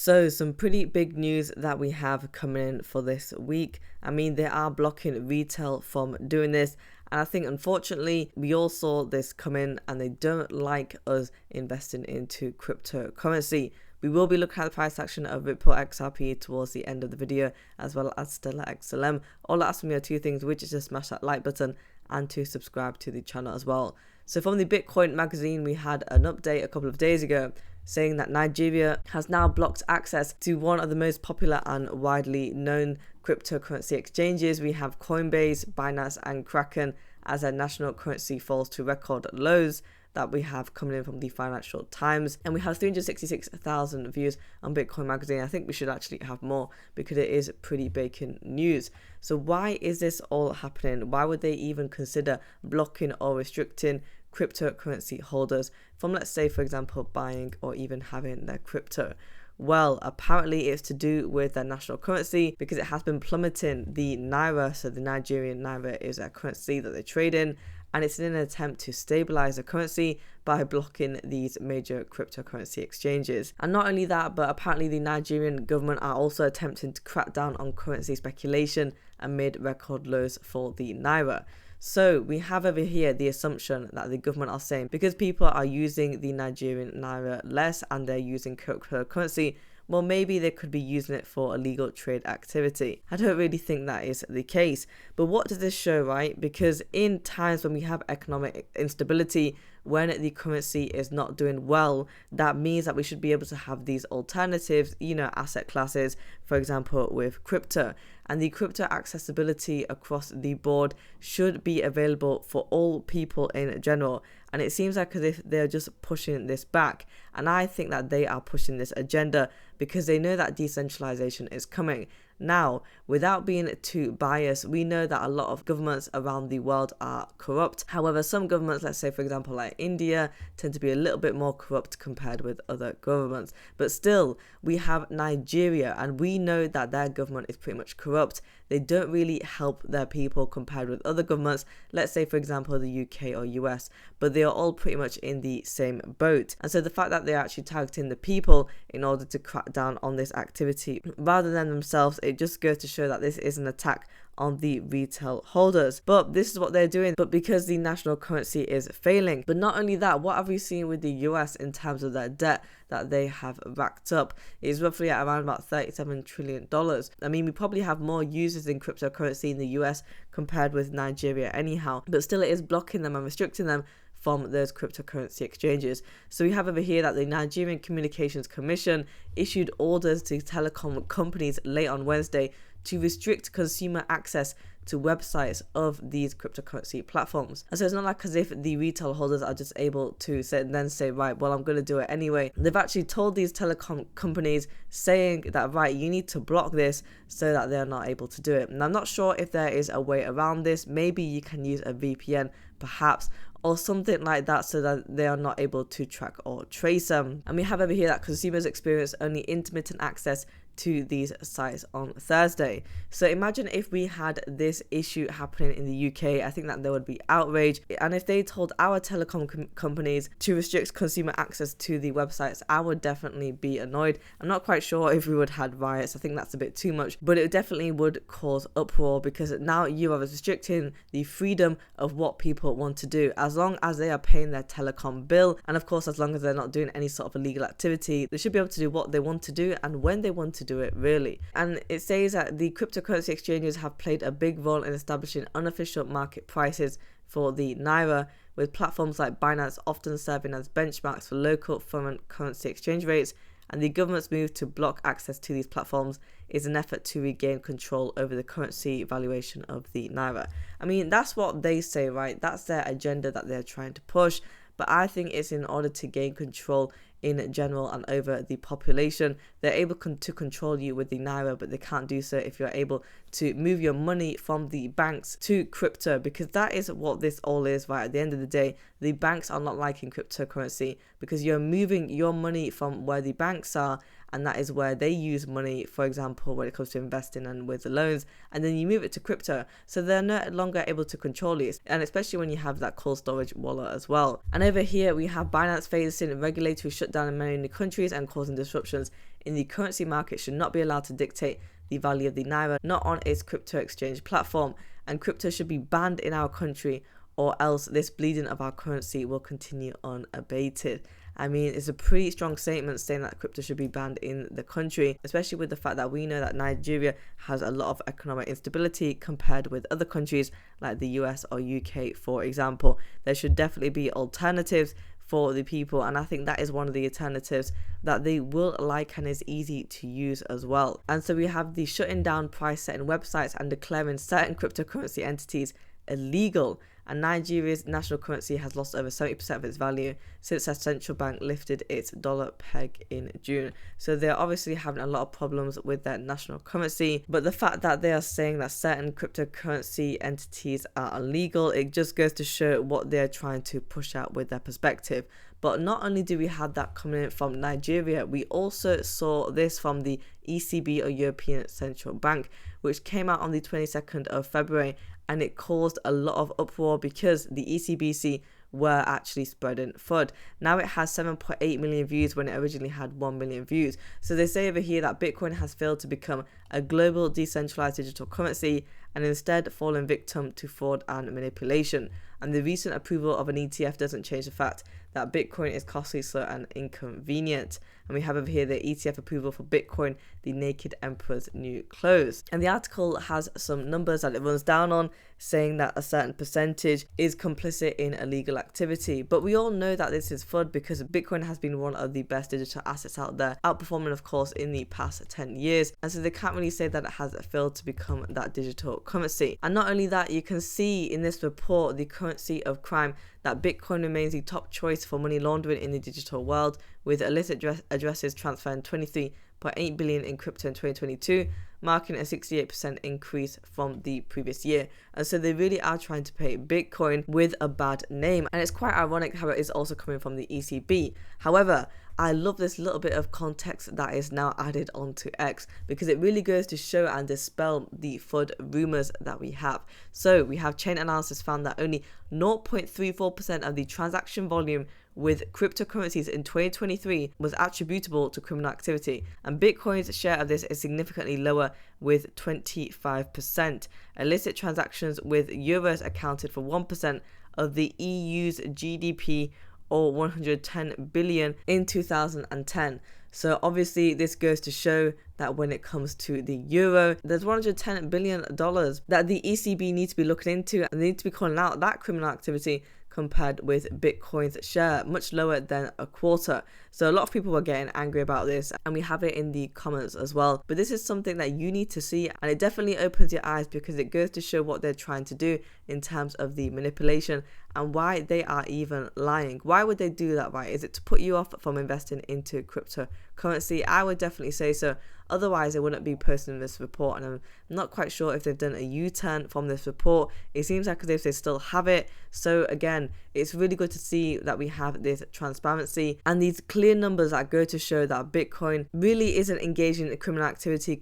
So some pretty big news that we have coming in for this week. I mean, they are blocking retail from doing this. And I think, unfortunately, we all saw this come in and they don't like us investing into cryptocurrency. We will be looking at the price action of Ripple XRP towards the end of the video, as well as Stellar XLM. All I ask from you are two things, which is to smash that like button and to subscribe to the channel as well. So from the Bitcoin magazine, we had an update a couple of days ago saying that Nigeria has now blocked access to one of the most popular and widely known cryptocurrency exchanges. We have Coinbase, Binance and Kraken as their national currency falls to record lows that we have coming in from the Financial Times. And we have 366,000 views on Bitcoin magazine. I think we should actually have more because it is pretty breaking news. So why is this all happening? Why would they even consider blocking or restricting cryptocurrency holders from, let's say, for example, buying or even having their crypto? Well, apparently it's to do with their national currency because it has been plummeting the naira. So the Nigerian naira is a currency that they trade in, and it's in an attempt to stabilize the currency by blocking these major cryptocurrency exchanges. And not only that, but apparently the Nigerian government are also attempting to crack down on currency speculation amid record lows for the naira. So we have over here the assumption that the government are saying because people are using the Nigerian naira less and they're using cryptocurrency, well, maybe they could be using it for illegal trade activity. I don't really think that is the case. But what does this show, right? Because in times when we have economic instability, when the currency is not doing well, that means that we should be able to have these alternatives, asset classes, for example, with crypto. And the crypto accessibility across the board should be available for all people in general. And it seems like as if they're just pushing this back. And I think that they are pushing this agenda because they know that decentralization is coming. Now, without being too biased, we know that a lot of governments around the world are corrupt. However, some governments, let's say for example like India, tend to be a little bit more corrupt compared with other governments. But still, we have Nigeria and we know that their government is pretty much corrupt. They don't really help their people compared with other governments, let's say for example the UK or US, but they are all pretty much in the same boat. And so the fact that they're actually targeting the people in order to crack down on this activity rather than themselves, it just goes to show that this is an attack on the retail holders. But this is what they're doing, but because the national currency is failing. But not only that, what have we seen with the US in terms of their debt that they have racked up? It's roughly at around about $37 trillion. I mean, we probably have more users in cryptocurrency in the US compared with Nigeria anyhow, but still it is blocking them and restricting them from those cryptocurrency exchanges. So we have over here that the Nigerian Communications Commission issued orders to telecom companies late on Wednesday to restrict consumer access to websites of these cryptocurrency platforms. And so it's not like as if the retail holders are just able to say, right, well, I'm going to do it anyway. They've actually told these telecom companies saying that, right, you need to block this so that they're not able to do it. And I'm not sure if there is a way around this. Maybe you can use a VPN perhaps, or something like that, so that they are not able to track or trace them. And we have over here that consumers experience only intermittent access to these sites on Thursday. So imagine if we had this issue happening in the UK. I think that there would be outrage. And if they told our telecom companies to restrict consumer access to the websites, I would definitely be annoyed. I'm not quite sure if we would have riots. I think that's a bit too much, but it definitely would cause uproar because now you are restricting the freedom of what people want to do, as long as they are paying their telecom bill. And of course, as long as they're not doing any sort of illegal activity, they should be able to do what they want to do and when they want to do it, really. And it says that the cryptocurrency exchanges have played a big role in establishing unofficial market prices for the naira, with platforms like Binance often serving as benchmarks for local foreign currency exchange rates. And the government's move to block access to these platforms is an effort to regain control over the currency valuation of the naira. I mean, that's what they say, right? That's their agenda that they're trying to push. But I think it's in order to gain control in general and over the population. They're able to control you with the naira, but they can't do so if you're able to move your money from the banks to crypto, because that is what this all is, right? At the end of the day, the banks are not liking cryptocurrency because you're moving your money from where the banks are, and that is where they use money, for example, when it comes to investing and with the loans, and then you move it to crypto. So they're no longer able to control it, and especially when you have that cold storage wallet as well. And over here, we have Binance facing regulatory shutdown in many countries and causing disruptions in the currency market should not be allowed to dictate the value of the naira, not on its crypto exchange platform, and crypto should be banned in our country, or else this bleeding of our currency will continue unabated. I mean, it's a pretty strong statement saying that crypto should be banned in the country, especially with the fact that we know that Nigeria has a lot of economic instability compared with other countries like the US or UK, for example. There should definitely be alternatives for the people, and I think that is one of the alternatives that they will like and is easy to use as well. And so we have the shutting down price setting websites and declaring certain cryptocurrency entities illegal, and Nigeria's national currency has lost over 70% of its value since the central bank lifted its dollar peg in June. So they're obviously having a lot of problems with their national currency, but the fact that they are saying that certain cryptocurrency entities are illegal, it just goes to show what they're trying to push out with their perspective. But not only do we have that coming in from Nigeria, we also saw this from the ECB, or European Central Bank, which came out on the 22nd of February, and it caused a lot of uproar because the ECBC were actually spreading FUD. Now it has 7.8 million views when it originally had 1 million views. So they say over here that Bitcoin has failed to become a global decentralized digital currency and instead fallen victim to fraud and manipulation. And the recent approval of an ETF doesn't change the fact that Bitcoin is costly, slow and inconvenient. And we have over here the ETF approval for Bitcoin, the naked emperor's new clothes. And the article has some numbers that it runs down on, saying that a certain percentage is complicit in illegal activity. But we all know that this is FUD because Bitcoin has been one of the best digital assets out there, outperforming of course in the past 10 years. And so they can't really say that it has failed to become that digital currency. And not only that, you can see in this report, the currency of crime, that Bitcoin remains the top choice for money laundering in the digital world, with illicit addresses transferring 23.8 billion in crypto in 2022, marking a 68% increase from the previous year. And so they really are trying to paint Bitcoin with a bad name. And it's quite ironic how it is also coming from the ECB. However, I love this little bit of context that is now added onto X, because it really goes to show and dispel the FUD rumors that we have. So we have Chain Analysis found that only 0.34% of the transaction volume with cryptocurrencies in 2023 was attributable to criminal activity, and Bitcoin's share of this is significantly lower with 25%. Illicit transactions with euros accounted for 1% of the EU's GDP, or 110 billion in 2010. So obviously this goes to show that when it comes to the euro, there's $110 billion that the ECB needs to be looking into, and they need to be calling out that criminal activity compared with Bitcoin's share, much lower than a quarter. So a lot of people were getting angry about this, and we have it in the comments as well. But this is something that you need to see, and it definitely opens your eyes, because it goes to show what they're trying to do in terms of the manipulation and why they are even lying. Why would they do that? Right? Is it to put you off from investing into cryptocurrency? I would definitely say so. Otherwise, they wouldn't be posting this report, and I'm not quite sure if they've done a U-turn from this report. It seems like as if they still have it. So again, it's really good to see that we have this transparency and these clear numbers that go to show that Bitcoin really isn't engaging in criminal activity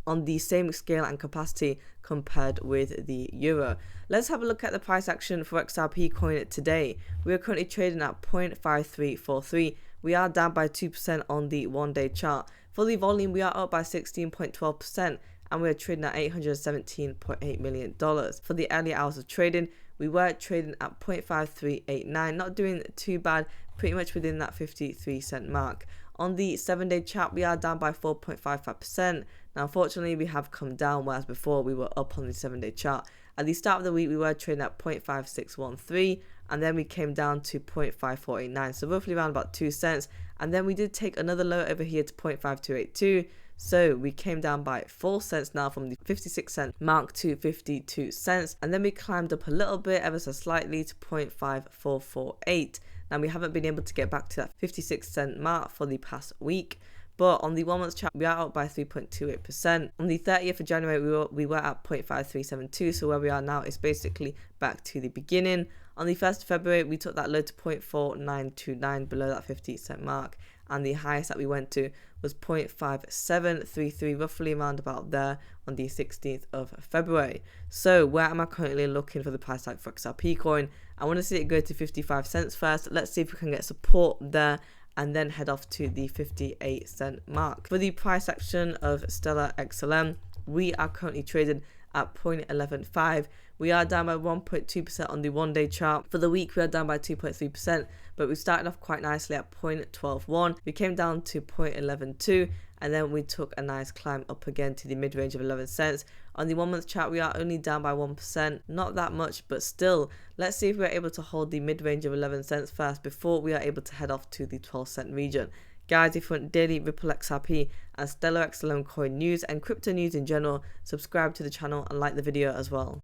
on the same scale and capacity compared with the euro. Let's have a look at the price action for XRP coin today. We are currently trading at 0.5343. We are down by 2% on the 1-day chart. For the volume, we are up by 16.12%, and we are trading at $817.8 million. For the early hours of trading, we were trading at 0.5389, not doing too bad, pretty much within that 53-cent mark. On the 7-day chart, we are down by 4.55%. Now, unfortunately, we have come down, whereas before we were up on the 7-day chart. At the start of the week, we were trading at 0.5613, and then we came down to 0.5489, so roughly around about 2 cents. And then we did take another low over here to 0.5282. So we came down by 4 cents now from the 56-cent mark to 52 cents. And then we climbed up a little bit, ever so slightly, to 0.5448. Now we haven't been able to get back to that 56-cent mark for the past week. But on the 1 month chart, we are up by 3.28%. On the 30th of January, we were at 0.5372. So where we are now is basically back to the beginning. On the 1st of February, we took that low to 0.4929, below that 50-cent mark. And the highest that we went to was 0.5733, roughly around about there on the 16th of February. So where am I currently looking for the price tag for XRP coin? I want to see it go to 55 cents first. Let's see if we can get support there. and then head off to the 58-cent mark. For the price action of Stellar XLM, we are currently traded at 0.115. We are down by 1.2% on the 1-day chart. For the week, we are down by 2.3%, but we started off quite nicely at 0.121. We came down to 0.112, and then we took a nice climb up again to the mid-range of 11 cents. On the 1 month chart, we are only down by 1%. Not that much, but still, let's see if we're able to hold the mid-range of 11 cents first before we are able to head off to the 12-cent region. Guys, if you want daily Ripple XRP and Stellar XLM coin news and crypto news in general, subscribe to the channel and like the video as well.